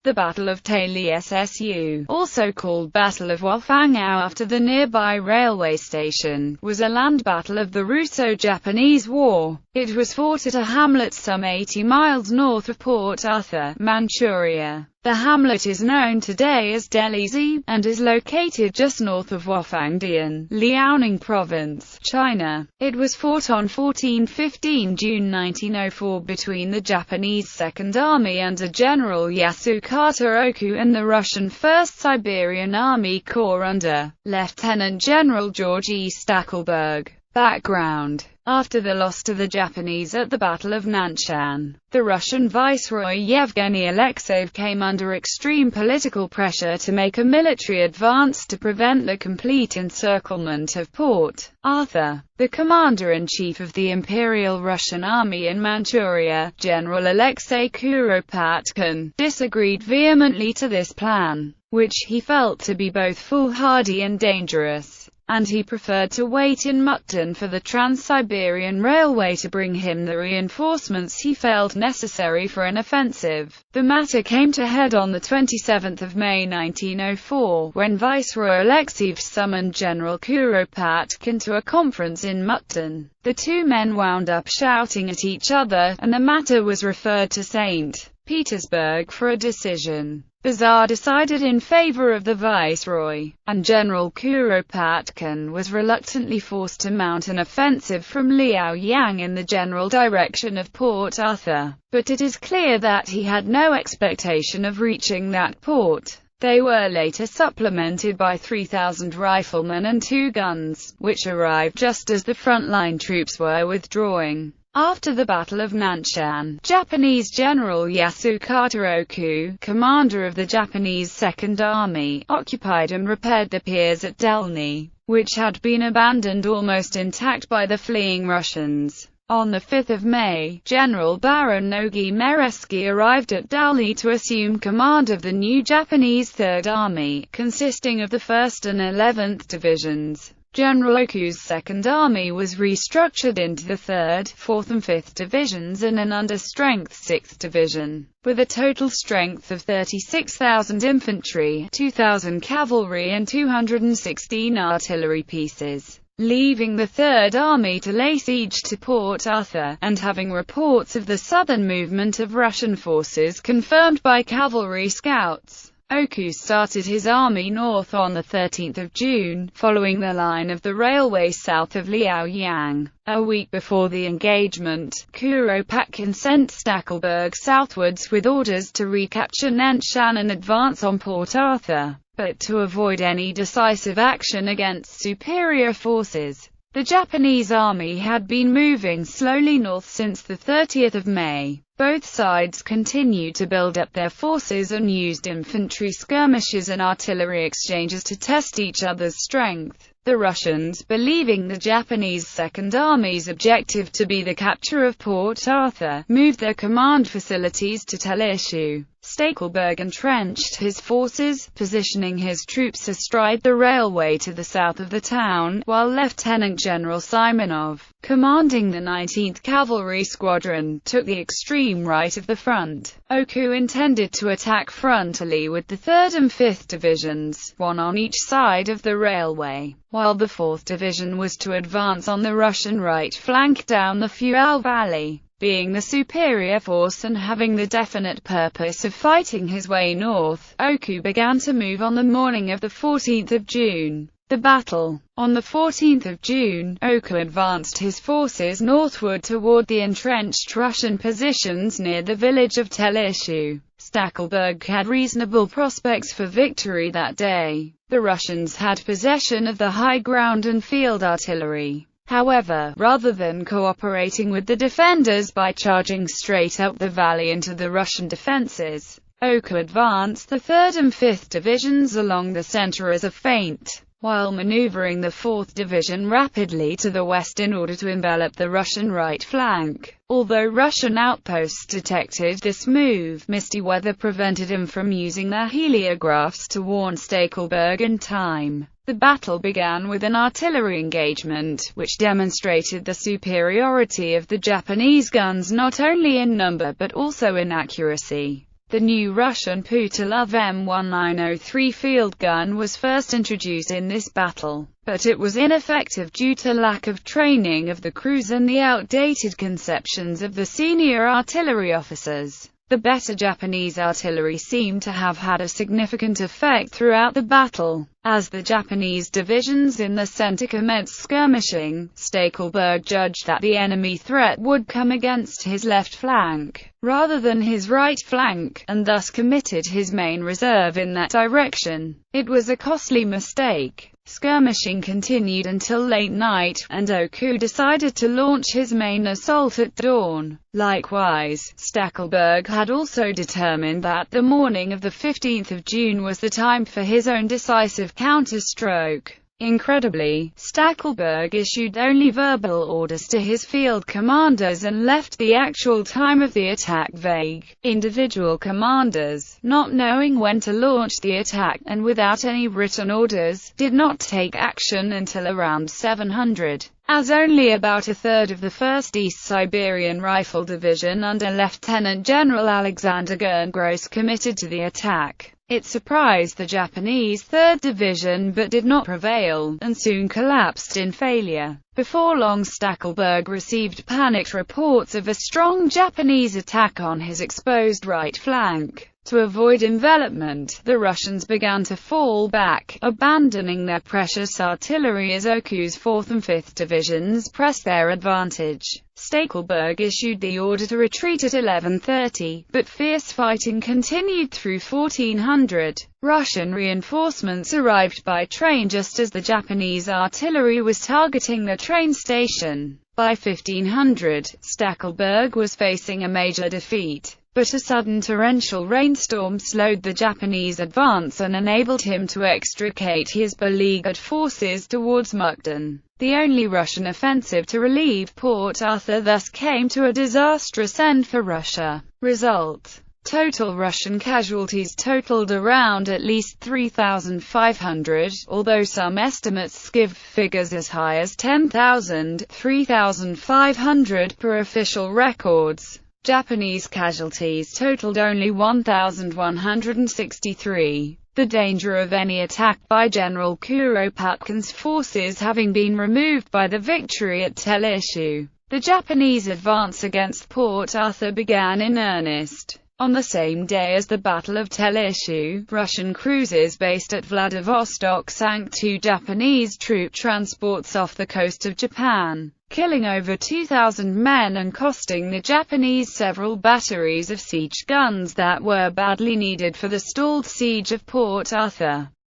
The Battle of Te-li-Ssu, also called Battle of Wafangao after the nearby railway station, was a land battle of the Russo-Japanese War. It was fought at a hamlet some 80 miles north of Port Arthur, Manchuria. The hamlet is known today as Te-li-Ssu, and is located just north of Wafangdian, Liaoning Province, China. It was fought on 14-15 June 1904 between the Japanese Second Army under General Yasukata Oku and the Russian 1st Siberian Army Corps under Lieutenant General George E. Stackelberg. Background: after the loss to the Japanese at the Battle of Nanshan, the Russian Viceroy Yevgeny Alexeyev came under extreme political pressure to make a military advance to prevent the complete encirclement of Port Arthur. The commander-in-chief of the Imperial Russian Army in Manchuria, General Alexei Kuropatkin, disagreed vehemently to this plan, which he felt to be both foolhardy and dangerous, and he preferred to wait in Mukden for the Trans-Siberian Railway to bring him the reinforcements he felt necessary for an offensive. The matter came to head on the 27th of May 1904, when Viceroy Alexeyev summoned General Kuropatkin to a conference in Mukden. The two men wound up shouting at each other, and the matter was referred to St. Petersburg for a decision. The Tsar decided in favor of the Viceroy, and General Kuropatkin was reluctantly forced to mount an offensive from Liaoyang in the general direction of Port Arthur. But it is clear that he had no expectation of reaching that port. They were later supplemented by 3,000 riflemen and 2 guns, which arrived just as the frontline troops were withdrawing. After the Battle of Nanshan, Japanese General Yasukata Oku, commander of the Japanese Second Army, occupied and repaired the piers at Delny, which had been abandoned almost intact by the fleeing Russians. On the 5th of May, General Baron Nogi Mereski arrived at Delny to assume command of the new Japanese Third Army, consisting of the 1st and 11th Divisions. General Oku's Second Army was restructured into the 3rd, 4th and 5th Divisions and an under-strength 6th Division, with a total strength of 36,000 infantry, 2,000 cavalry and 216 artillery pieces. Leaving the Third Army to lay siege to Port Arthur, and having reports of the southern movement of Russian forces confirmed by cavalry scouts, Oku started his army north on the 13th of June, following the line of the railway south of Liaoyang. A week before the engagement, Kuropatkin sent Stackelberg southwards with orders to recapture Nanshan and advance on Port Arthur, but to avoid any decisive action against superior forces. The Japanese army had been moving slowly north since the 30th of May. Both sides continued to build up their forces and used infantry skirmishes and artillery exchanges to test each other's strength. The Russians, believing the Japanese Second Army's objective to be the capture of Port Arthur, moved their command facilities to Te-li-Ssu. Stackelberg entrenched his forces, positioning his troops astride the railway to the south of the town, while Lieutenant General Simonov, commanding the 19th Cavalry Squadron, took the extreme right of the front. Oku intended to attack frontally with the 3rd and 5th Divisions, one on each side of the railway, while the 4th Division was to advance on the Russian right flank down the Fual Valley. Being the superior force and having the definite purpose of fighting his way north, Oku began to move on the morning of the 14th of June. The battle. On the 14th of June, Oku advanced his forces northward toward the entrenched Russian positions near the village of Te-li-Ssu. Stackelberg had reasonable prospects for victory that day. The Russians had possession of the high ground and field artillery. However, rather than cooperating with the defenders by charging straight up the valley into the Russian defenses, Oku advanced the 3rd and 5th Divisions along the center as a feint, while maneuvering the 4th Division rapidly to the west in order to envelop the Russian right flank. Although Russian outposts detected this move, misty weather prevented him from using their heliographs to warn Stackelberg in time. The battle began with an artillery engagement, which demonstrated the superiority of the Japanese guns not only in number but also in accuracy. The new Russian Putilov M1903 field gun was first introduced in this battle, but it was ineffective due to lack of training of the crews and the outdated conceptions of the senior artillery officers. The better Japanese artillery seemed to have had a significant effect throughout the battle. As the Japanese divisions in the center commenced skirmishing, Stackelberg judged that the enemy threat would come against his left flank, rather than his right flank, and thus committed his main reserve in that direction. It was a costly mistake. Skirmishing continued until late night, and Oku decided to launch his main assault at dawn. Likewise, Stackelberg had also determined that the morning of the 15th of June was the time for his own decisive counterstroke. Incredibly, Stackelberg issued only verbal orders to his field commanders and left the actual time of the attack vague. Individual commanders, not knowing when to launch the attack, and without any written orders, did not take action until around 700. As only about a third of the 1st East Siberian Rifle Division under Lieutenant General Alexander Gerngross committed to the attack, it surprised the Japanese 3rd Division but did not prevail, and soon collapsed in failure. Before long, Stackelberg received panicked reports of a strong Japanese attack on his exposed right flank. To avoid envelopment, the Russians began to fall back, abandoning their precious artillery as Oku's 4th and 5th Divisions pressed their advantage. Stackelberg issued the order to retreat at 11:30, but fierce fighting continued through 1400. Russian reinforcements arrived by train just as the Japanese artillery was targeting the train station. By 1500, Stackelberg was facing a major defeat, but a sudden torrential rainstorm slowed the Japanese advance and enabled him to extricate his beleaguered forces towards Mukden. The only Russian offensive to relieve Port Arthur thus came to a disastrous end for Russia. Result: total Russian casualties totaled around at least 3,500, although some estimates give figures as high as 10,000, 3,500 per official records. Japanese casualties totaled only 1,163. The danger of any attack by General Kuropatkin's forces having been removed by the victory at Te-li-Ssu, the Japanese advance against Port Arthur began in earnest. On the same day as the Battle of Te-li-Ssu, Russian cruisers based at Vladivostok sank 2 Japanese troop transports off the coast of Japan, killing over 2,000 men and costing the Japanese several batteries of siege guns that were badly needed for the stalled siege of Port Arthur.